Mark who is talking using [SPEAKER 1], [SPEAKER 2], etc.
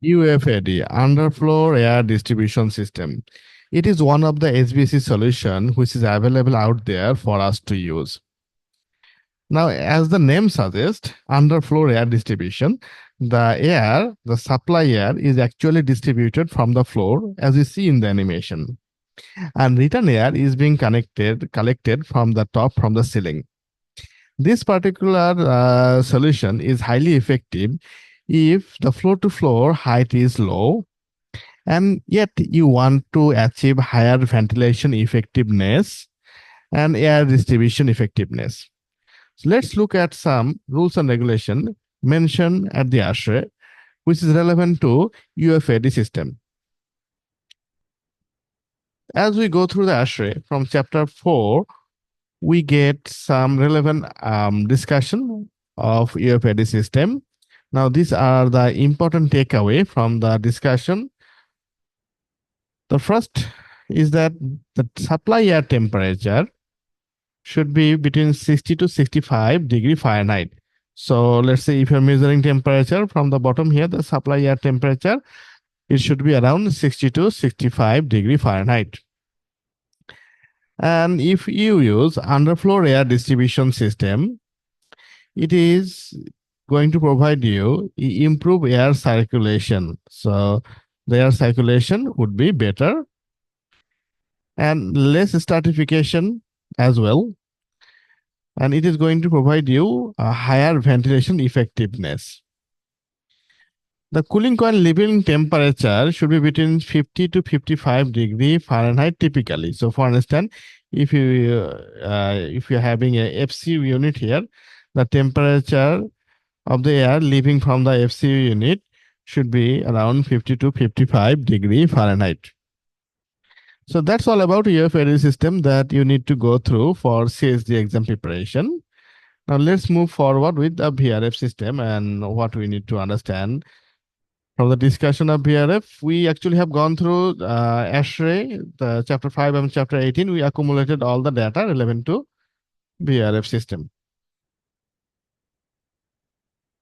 [SPEAKER 1] UFAD, Underfloor Air Distribution System. It is one of the HVAC solution which is available out there for us to use. Now, as the name suggests, underfloor air distribution, the supply air is actually distributed from the floor as you see in the animation. And return air is being collected from the top from the ceiling. This particular solution is highly effective if the floor to floor height is low and yet you want to achieve higher ventilation effectiveness and air distribution effectiveness. So let's look at some rules and regulation mentioned at the ASHRAE, which is relevant to UFAD system. As we go through the ASHRAE from chapter 4, we get some relevant discussion of UFAD system. Now, these are the important takeaway from the discussion. The first is that the supply air temperature should be between 60 to 65 degree Fahrenheit. So let's say if you're measuring temperature from the bottom here, the supply air temperature, it should be around 60 to 65 degree Fahrenheit. And if you use underfloor air distribution system, it is going to provide you improve air circulation. So the air circulation would be better and less stratification as well. And it is going to provide you a higher ventilation effectiveness. The cooling coil leveling temperature should be between 50 to 55 degree Fahrenheit typically. So for instance, if you're having a FCU unit here, the temperature of the air leaving from the FCU unit should be around 50 to 55 degree Fahrenheit. So that's all about UFAD system that you need to go through for CHD exam preparation. Now let's move forward with the VRF system and what we need to understand. From the discussion of VRF, we actually have gone through ASHRAE, the chapter 5 and chapter 18. We accumulated all the data relevant to VRF system.